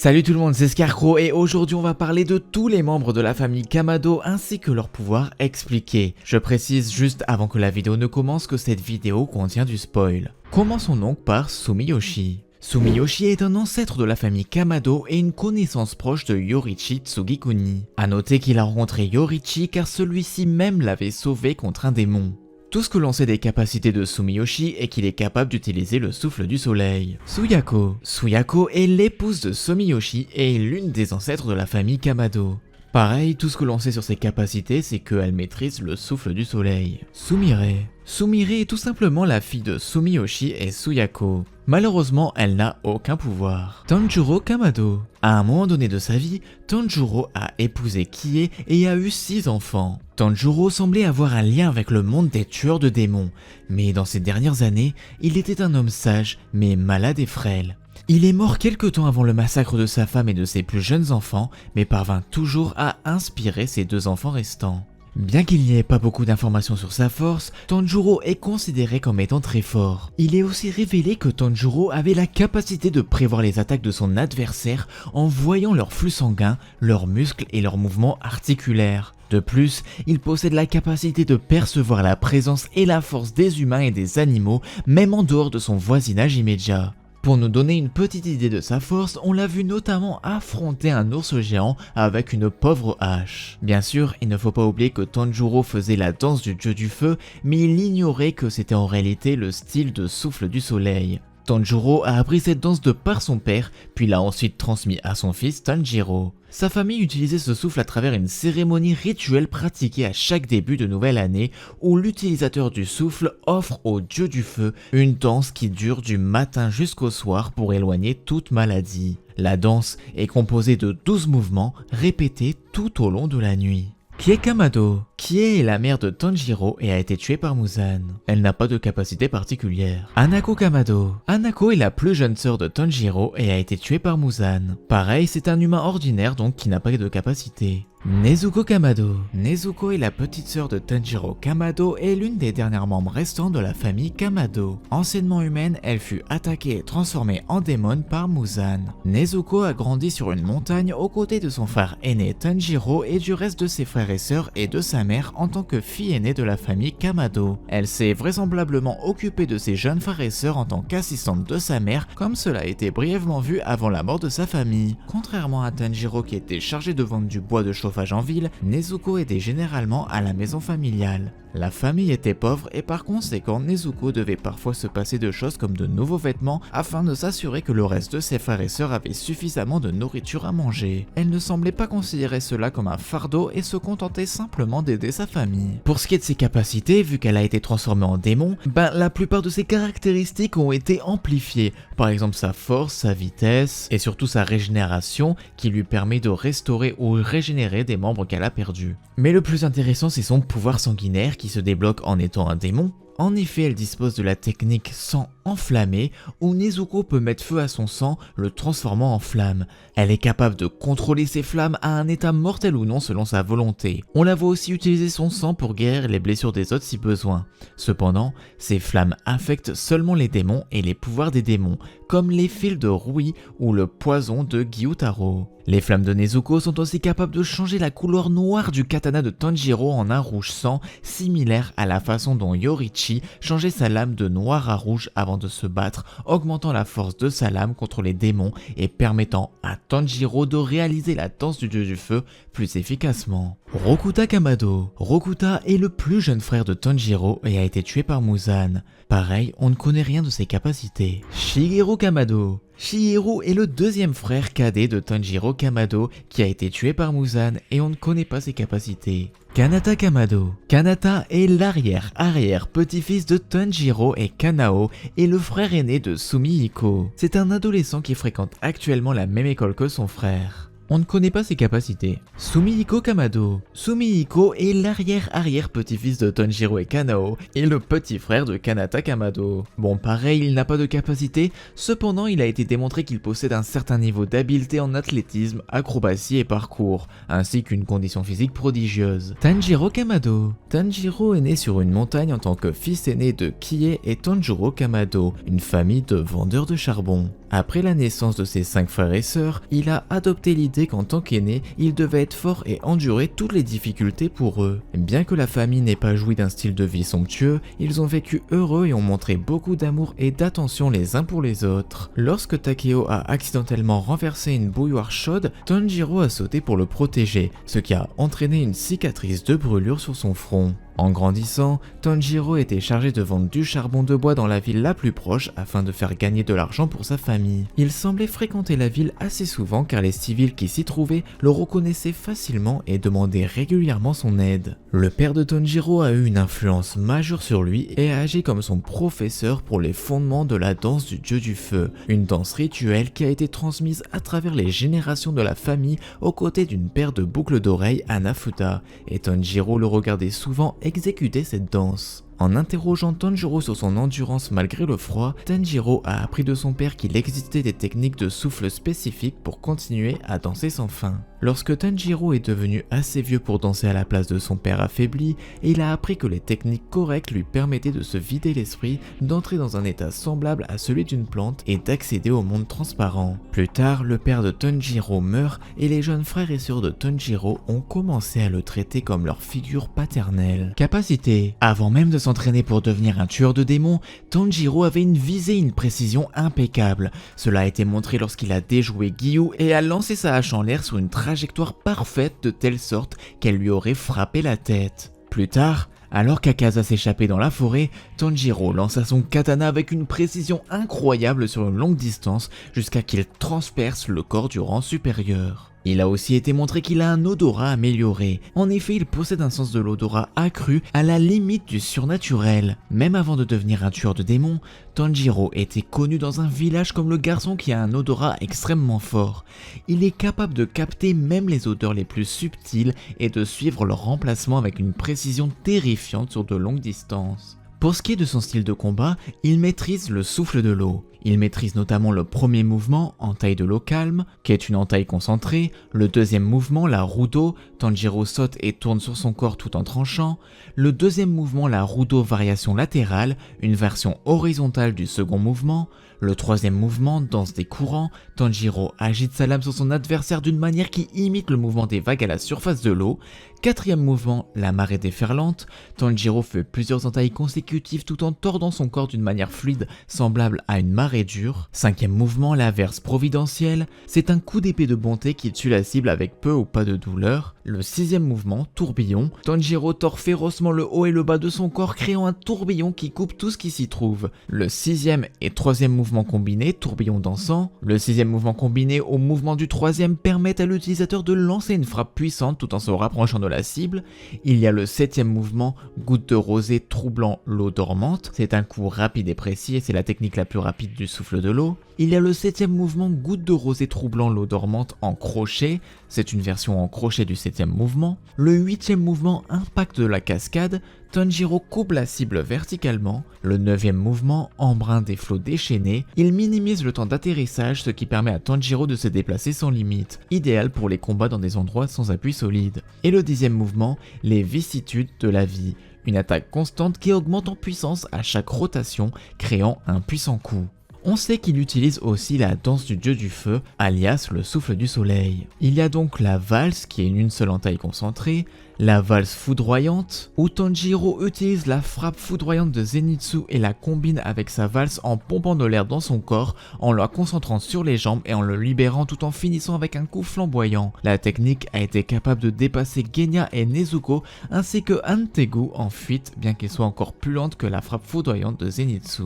Salut tout le monde, c'est Scarecrow et aujourd'hui on va parler de tous les membres de la famille Kamado ainsi que leurs pouvoirs expliqués. Je précise juste avant que la vidéo ne commence que cette vidéo contient du spoil. Commençons donc par Sumiyoshi. Sumiyoshi est un ancêtre de la famille Kamado et une connaissance proche de Yoriichi Tsugikuni. A noter qu'il a rencontré Yoriichi car celui-ci même l'avait sauvé contre un démon. Tout ce que l'on sait des capacités de Sumiyoshi est qu'il est capable d'utiliser le souffle du soleil. Suyako. Suyako est l'épouse de Sumiyoshi et est l'une des ancêtres de la famille Kamado. Pareil, tout ce que l'on sait sur ses capacités, c'est qu'elle maîtrise le souffle du soleil. Sumire. Sumire est tout simplement la fille de Sumiyoshi et Suyako. Malheureusement, elle n'a aucun pouvoir. Tanjiro Kamado. À un moment donné de sa vie, Tanjiro a épousé Kie et a eu 6 enfants. Tanjiro semblait avoir un lien avec le monde des tueurs de démons, mais dans ces dernières années, il était un homme sage, mais malade et frêle. Il est mort quelque temps avant le massacre de sa femme et de ses plus jeunes enfants, mais parvint toujours à inspirer ses 2 enfants restants. Bien qu'il n'y ait pas beaucoup d'informations sur sa force, Tanjiro est considéré comme étant très fort. Il est aussi révélé que Tanjiro avait la capacité de prévoir les attaques de son adversaire en voyant leur flux sanguin, leurs muscles et leurs mouvements articulaires. De plus, il possède la capacité de percevoir la présence et la force des humains et des animaux, même en dehors de son voisinage immédiat. Pour nous donner une petite idée de sa force, on l'a vu notamment affronter un ours géant avec une pauvre hache. Bien sûr, il ne faut pas oublier que Tanjiro faisait la danse du dieu du feu, mais il ignorait que c'était en réalité le style de souffle du soleil. Tanjiro a appris cette danse de par son père, puis l'a ensuite transmis à son fils Tanjiro. Sa famille utilisait ce souffle à travers une cérémonie rituelle pratiquée à chaque début de nouvelle année où l'utilisateur du souffle offre au dieu du feu une danse qui dure du matin jusqu'au soir pour éloigner toute maladie. La danse est composée de 12 mouvements répétés tout au long de la nuit. Kie Kamado. Kie est la mère de Tanjiro et a été tuée par Muzan. Elle n'a pas de capacité particulière. Hanako Kamado. Hanako est la plus jeune sœur de Tanjiro et a été tuée par Muzan. Pareil, c'est un humain ordinaire donc qui n'a pas de capacité. Nezuko Kamado. Nezuko est la petite sœur de Tanjiro Kamado et l'une des dernières membres restants de la famille Kamado. Anciennement humaine, elle fut attaquée et transformée en démon par Muzan. Nezuko a grandi sur une montagne aux côtés de son frère aîné Tanjiro et du reste de ses frères et sœurs et de sa mère en tant que fille aînée de la famille Kamado. Elle s'est vraisemblablement occupée de ses jeunes frères et sœurs en tant qu'assistante de sa mère, comme cela a été brièvement vu avant la mort de sa famille. Contrairement à Tanjiro qui était chargé de vendre du bois de chauffage en ville, Nezuko aidait généralement à la maison familiale. La famille était pauvre et par conséquent Nezuko devait parfois se passer de choses comme de nouveaux vêtements afin de s'assurer que le reste de ses frères et sœurs avaient suffisamment de nourriture à manger. Elle ne semblait pas considérer cela comme un fardeau et se contentait simplement d'aider sa famille. Pour ce qui est de ses capacités, vu qu'elle a été transformée en démon, la plupart de ses caractéristiques ont été amplifiées. Par exemple sa force, sa vitesse et surtout sa régénération qui lui permet de restaurer ou régénérer des membres qu'elle a perdus. Mais le plus intéressant c'est son pouvoir sanguinaire qui se débloque en étant un démon. En effet, elle dispose de la technique sang enflammé où Nezuko peut mettre feu à son sang, le transformant en flamme. Elle est capable de contrôler ses flammes à un état mortel ou non selon sa volonté. On la voit aussi utiliser son sang pour guérir les blessures des autres si besoin. Cependant, ces flammes affectent seulement les démons et les pouvoirs des démons, comme les fils de Rui ou le poison de Gyutaro. Les flammes de Nezuko sont aussi capables de changer la couleur noire du katana de Tanjiro en un rouge sang, similaire à la façon dont Yoriichi changeait sa lame de noir à rouge avant de se battre, augmentant la force de sa lame contre les démons et permettant à Tanjiro de réaliser la danse du dieu du feu plus efficacement. Rokuta Kamado. Rokuta est le plus jeune frère de Tanjiro et a été tué par Muzan. Pareil, on ne connaît rien de ses capacités. Shigeru Kamado. Shigeru est le deuxième frère cadet de Tanjiro Kamado qui a été tué par Muzan et on ne connaît pas ses capacités. Kanata Kamado. Kanata est l'arrière-petit-fils de Tanjiro et Kanao et le frère aîné de Sumihiko. C'est un adolescent qui fréquente actuellement la même école que son frère. On ne connaît pas ses capacités. Sumihiko Kamado. Sumihiko est l'arrière-petit-fils de Tanjiro et Kanao et le petit frère de Kanata Kamado. Bon, pareil, il n'a pas de capacité, cependant il a été démontré qu'il possède un certain niveau d'habileté en athlétisme, acrobatie et parcours, ainsi qu'une condition physique prodigieuse. Tanjiro Kamado. Tanjiro est né sur une montagne en tant que fils aîné de Kie et Tanjiro Kamado, une famille de vendeurs de charbon. Après la naissance de ses 5 frères et sœurs, il a adopté l'idée qu'en tant qu'aîné, il devait être fort et endurer toutes les difficultés pour eux. Bien que la famille n'ait pas joui d'un style de vie somptueux, ils ont vécu heureux et ont montré beaucoup d'amour et d'attention les uns pour les autres. Lorsque Takeo a accidentellement renversé une bouilloire chaude, Tanjiro a sauté pour le protéger, ce qui a entraîné une cicatrice de brûlure sur son front. En grandissant, Tanjiro était chargé de vendre du charbon de bois dans la ville la plus proche afin de faire gagner de l'argent pour sa famille. Il semblait fréquenter la ville assez souvent car les civils qui s'y trouvaient le reconnaissaient facilement et demandaient régulièrement son aide. Le père de Tanjiro a eu une influence majeure sur lui et a agi comme son professeur pour les fondements de la danse du dieu du feu, une danse rituelle qui a été transmise à travers les générations de la famille aux côtés d'une paire de boucles d'oreilles Hanafuda, et Tanjiro le regardait souvent exécuter cette danse. En interrogeant Tanjiro sur son endurance malgré le froid, Tanjiro a appris de son père qu'il existait des techniques de souffle spécifiques pour continuer à danser sans fin. Lorsque Tanjiro est devenu assez vieux pour danser à la place de son père affaibli, il a appris que les techniques correctes lui permettaient de se vider l'esprit, d'entrer dans un état semblable à celui d'une plante et d'accéder au monde transparent. Plus tard, le père de Tanjiro meurt et les jeunes frères et sœurs de Tanjiro ont commencé à le traiter comme leur figure paternelle. Capacité. Avant même de s'entraîner pour devenir un tueur de démons, Tanjiro avait une visée et une précision impeccable. Cela a été montré lorsqu'il a déjoué Giyu et a lancé sa hache en l'air sur une trajectoire parfaite de telle sorte qu'elle lui aurait frappé la tête. Plus tard, alors qu'Akaza s'échappait dans la forêt, Tanjiro lança son katana avec une précision incroyable sur une longue distance jusqu'à qu'il transperce le corps du rang supérieur. Il a aussi été montré qu'il a un odorat amélioré. En effet, il possède un sens de l'odorat accru à la limite du surnaturel. Même avant de devenir un tueur de démons, Tanjiro était connu dans un village comme le garçon qui a un odorat extrêmement fort. Il est capable de capter même les odeurs les plus subtiles et de suivre leur remplacement avec une précision terrifiante sur de longues distances. Pour ce qui est de son style de combat, il maîtrise le souffle de l'eau. Il maîtrise notamment le premier mouvement, entaille de l'eau calme, qui est une entaille concentrée, le deuxième mouvement, la roue d'eau, Tanjiro saute et tourne sur son corps tout en tranchant, le deuxième mouvement, la roue d'eau variation latérale, une version horizontale du second mouvement, le troisième mouvement, danse des courants, Tanjiro agite sa lame sur son adversaire d'une manière qui imite le mouvement des vagues à la surface de l'eau, quatrième mouvement, la marée déferlante, Tanjiro fait plusieurs entailles consécutives tout en tordant son corps d'une manière fluide semblable à une marée dure. Cinquième mouvement, la verse providentielle, c'est un coup d'épée de bonté qui tue la cible avec peu ou pas de douleur. Le sixième mouvement, tourbillon, Tanjiro tord férocement le haut et le bas de son corps créant un tourbillon qui coupe tout ce qui s'y trouve. Le sixième et troisième mouvement combiné, tourbillon dansant, le sixième mouvement combiné au mouvement du troisième permettent à l'utilisateur de lancer une frappe puissante tout en se rapprochant de la cible. Il y a le septième mouvement, goutte de rosée troublant l'eau dormante, c'est un coup rapide et précis et c'est la technique la plus rapide du souffle de l'eau. Il y a le septième mouvement, goutte de rosée troublant l'eau dormante en crochet, c'est une version en crochet du septième mouvement. Le huitième mouvement, impact de la cascade, Tanjiro coupe la cible verticalement. Le neuvième mouvement, embrun des flots déchaînés, il minimise le temps d'atterrissage, ce qui permet à Tanjiro de se déplacer sans limite, idéal pour les combats dans des endroits sans appui solide. Et le dixième mouvement, les vicissitudes de la vie, une attaque constante qui augmente en puissance à chaque rotation, créant un puissant coup. On sait qu'il utilise aussi la danse du dieu du feu, alias le souffle du soleil. Il y a donc la valse qui est une seule entaille concentrée, la valse foudroyante, où Tanjiro utilise la frappe foudroyante de Zenitsu et la combine avec sa valse en pompant de l'air dans son corps, en la concentrant sur les jambes et en le libérant tout en finissant avec un coup flamboyant. La technique a été capable de dépasser Genya et Nezuko ainsi que Hantegu en fuite, bien qu'elle soit encore plus lente que la frappe foudroyante de Zenitsu.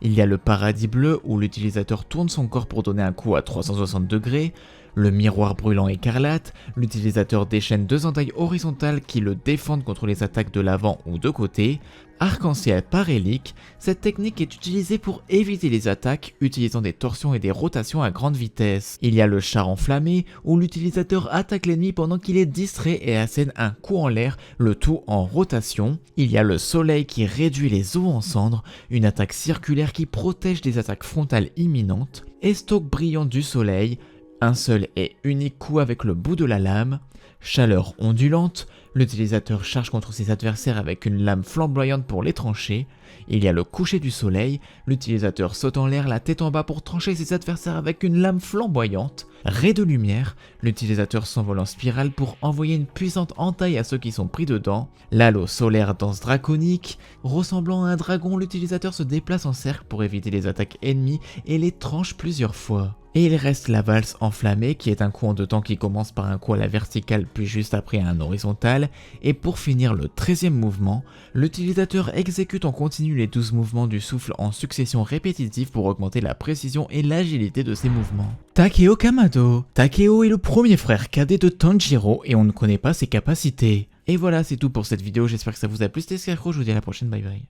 Il y a le paradis bleu où l'utilisateur tourne son corps pour donner un coup à 360 degrés, le miroir brûlant écarlate, l'utilisateur déchaîne deux entailles horizontales qui le défendent contre les attaques de l'avant ou de côté, arc-en-ciel parélique, cette technique est utilisée pour éviter les attaques utilisant des torsions et des rotations à grande vitesse. Il y a le char enflammé où l'utilisateur attaque l'ennemi pendant qu'il est distrait et assène un coup en l'air, le tout en rotation. Il y a le soleil qui réduit les eaux en cendres, une attaque circulaire qui protège des attaques frontales imminentes, estoc brillant du soleil, un seul et unique coup avec le bout de la lame, chaleur ondulante, L'utilisateur charge contre ses adversaires avec une lame flamboyante pour les trancher. Il y a le coucher du soleil, l'utilisateur saute en l'air la tête en bas pour trancher ses adversaires avec une lame flamboyante. Ray de lumière, l'utilisateur s'envole en spirale pour envoyer une puissante entaille à ceux qui sont pris dedans. L'halo solaire danse draconique, ressemblant à un dragon, l'utilisateur se déplace en cercle pour éviter les attaques ennemies et les tranche plusieurs fois. Et il reste la valse enflammée qui est un coup en deux temps qui commence par un coup à la verticale puis juste après à un horizontal. Et pour finir le 13e mouvement, l'utilisateur exécute en continu les 12 mouvements du souffle en succession répétitive pour augmenter la précision et l'agilité de ses mouvements. Takeo Kamado. Takeo est le premier frère cadet de Tanjiro et on ne connaît pas ses capacités. Et voilà, c'est tout pour cette vidéo, j'espère que ça vous a plu, c'était Scarecrow, je vous dis à la prochaine, bye bye.